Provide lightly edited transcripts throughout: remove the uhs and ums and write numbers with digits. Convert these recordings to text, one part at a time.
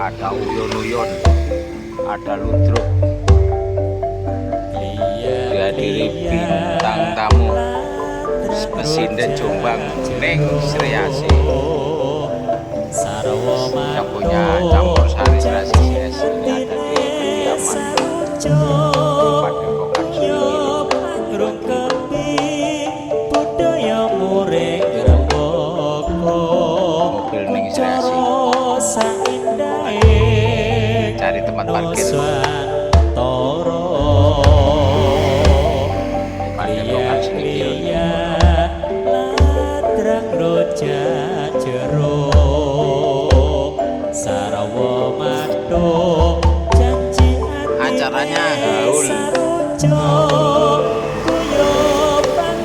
ada uyon-uyon, ada ludruk, dihadiri bintang tamu Pesinden Jombang Neng Sriasi yang punya campur sari tradisi aslinya ada di kediaman Padepokan mobil Neng Sriasi cari tempat parkir Padepokan Senipil acaranya gaul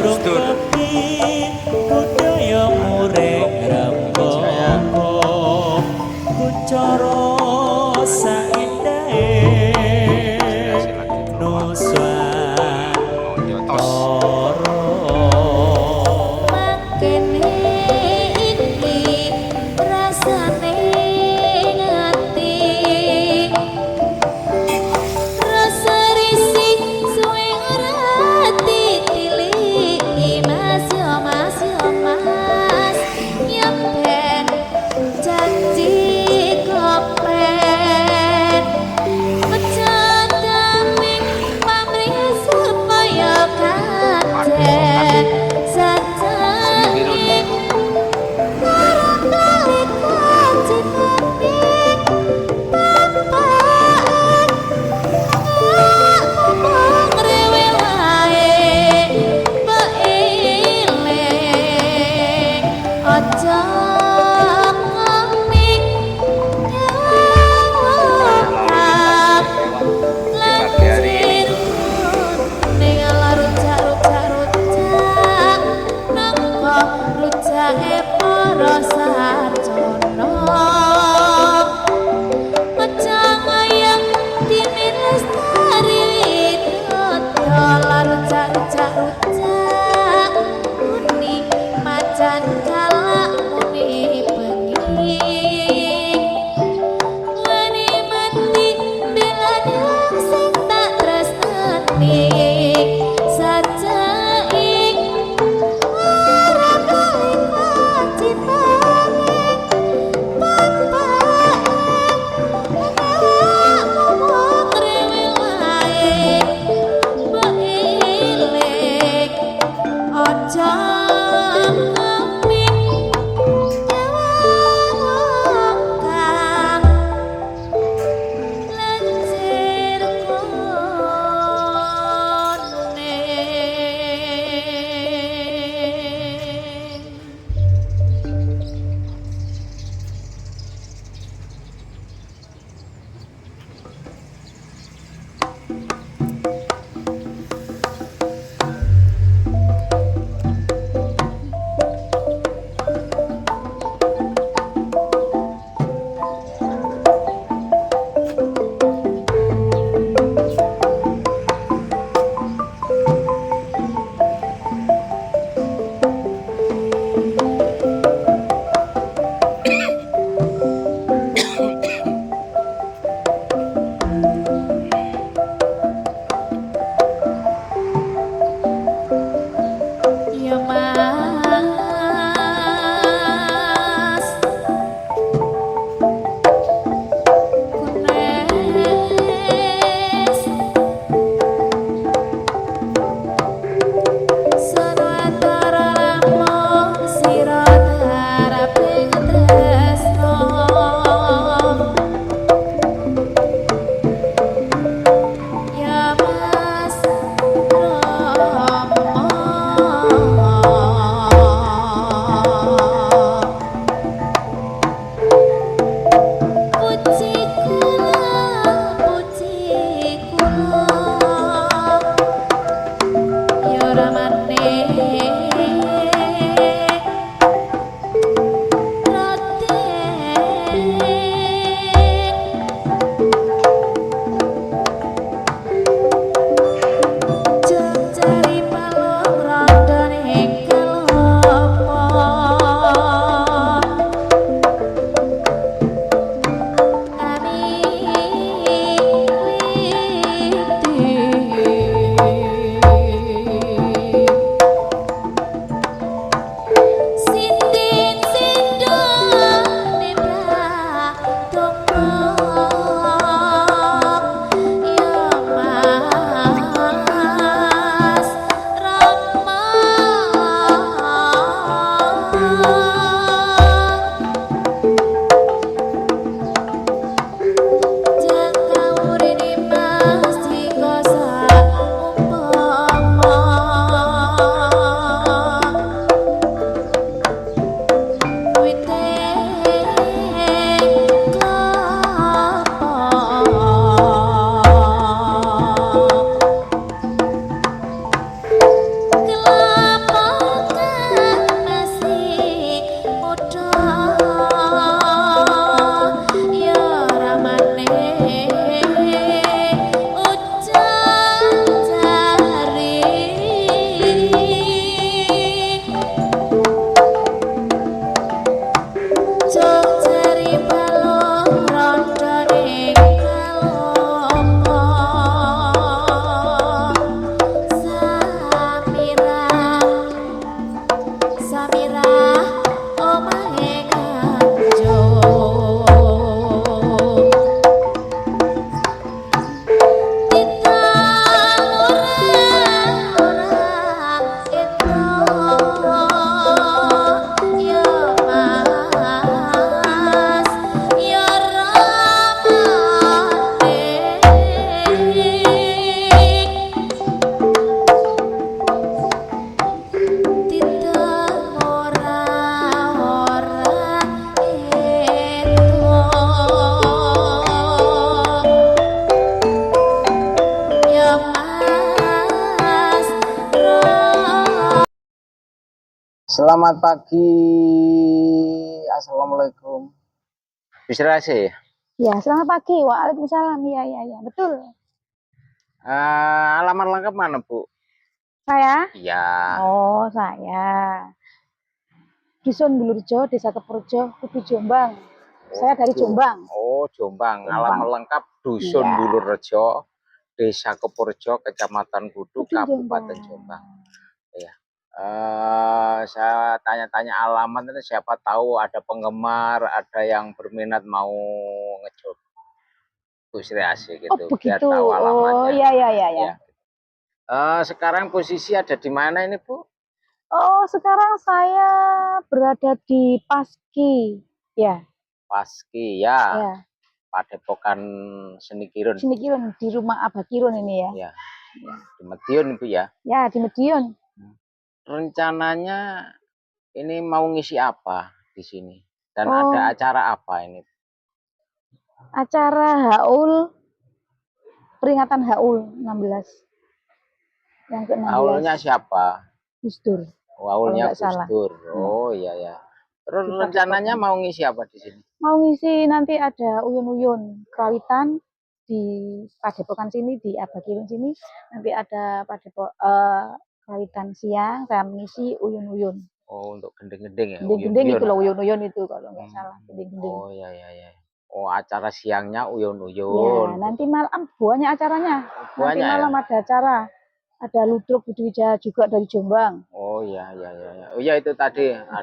Gustur Selamat pagi. Assalamualaikum. Bisa sih. Ya, selamat pagi. Waalaikumsalam. Iya, betul. Alamat lengkap mana, Bu? Saya? Iya. Oh, saya. Dusun Bulurjo, Desa Kepurjo, Kubu Jombang. Saya dari Jombang. Oh, Jombang. Alamat lengkap Dusun Iya. Bulurjo, Desa Kepurjo, Kecamatan Kudu, Kudu Kabupaten Jombang. Ya. Saya tanya-tanya alamat itu, siapa tahu ada penggemar, ada yang berminat mau ngecoba Bu Sri Asih Oh, gitu, biar begitu. tahu Oh, alamatnya. iya. Ya. Sekarang posisi ada di mana ini, Bu? Oh, sekarang saya berada di Paski. Ya, Paski ya, ya. Padepokan Seni Kirun. Sini Kirun, di rumah Abah Kirun ini ya. Ya, di Madiun Bu ya. Ya, di Medion. Rencananya ini mau ngisi apa di sini? Dan Oh, ada acara apa ini? acara haul, peringatan haul 16. Yang ke-16. Aulnya siapa? Gus Dur. Aulnya Kalau nggak Gus salah. Dur. Oh iya. Terus Di rencananya Padepokan. mau ngisi apa di sini? Mau ngisi nanti ada uyun-uyun kerawitan di Padepokan sini, di Abah Kirun sini. Nanti ada kerawitan siang, saya mengisi uyun-uyun. Oh, untuk gending-gending ya, Gending-gending itu uyun-uyun. loh, uyun-uyun itu kalau nggak salah, gending-gending. Oh iya. Oh, acara siangnya Ya, uyun-uyun. nanti malam banyak acaranya. Nanti Banyak ya? malam ada acara. Ada Ludruk Budiwijaya juga dari Jombang. Oh iya. Oh iya, itu tadi ada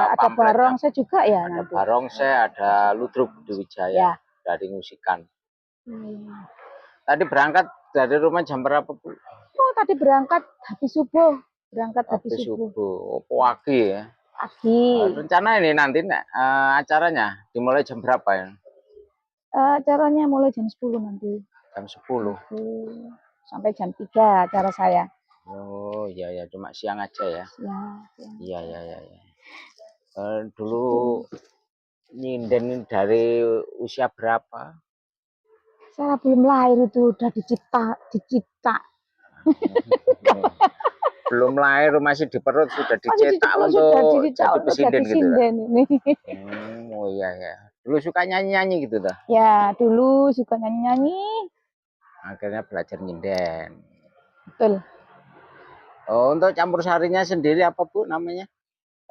Ada pamfletnya. barongsai juga ya Ada nanti. barongsai, ada Ludruk Budiwijaya Ya. dari Musikan. Tadi berangkat dari rumah jam berapa, Bu? Oh, tadi berangkat habis subuh. Berangkat habis subuh. Oh, pagi ya. Pagi. Rencana ini nanti acaranya dimulai jam berapa ya? Acaranya mulai jam 10 nanti. Jam 10. Sampai jam 3 acara saya. Oh iya, cuma siang aja ya. Ya. Iya. Dulu nyinden dari usia berapa? Saya belum lahir itu udah dicipta. Belum lahir masih di perut sudah Masih dicetak sudah untuk dicetak jadi untuk pesinden jadi gitu. sinden ini. Oh iya. Dulu suka nyanyi gitu dah. Ya, dulu suka nyanyi-nyanyi. Akhirnya belajar nyinden. Betul. Oh, untuk campur sarinya sendiri apa Bu namanya?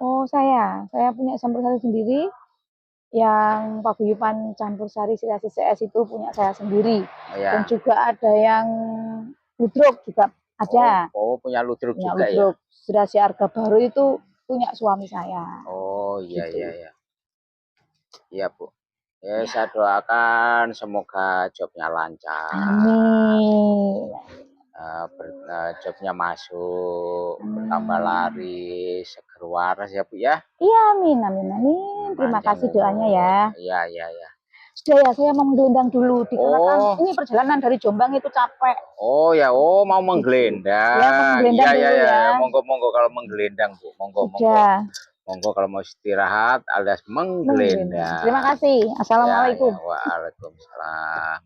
Oh, saya punya campur sari sendiri. Yang paguyuban campur sari Sri Asih CS itu punya saya sendiri. Oh, ya. Dan juga ada yang ludruk juga ada. Oh punya ludruk punya juga ludruk. ya. Sri Asih Arga Baru itu punya suami saya. Oh iya gitu. iya. Iya Bu. Ya, saya doakan semoga jobnya lancar. Amin. Jobnya masuk, bertambah laris, seger waras ya Bu ya. Iya, amin. Terima kasih doanya ya. Iya. Sudah ya, saya mau menggelendang dulu dikarenakan ini perjalanan dari Jombang itu capek. Oh ya, mau menggelendang. Ya, mau menggelendang dulu ya. Monggo kalau menggelendang Bu, monggo. Monggo kalau mau istirahat alias menggelendang. Terima kasih. Assalamualaikum. Ya, waalaikumsalam.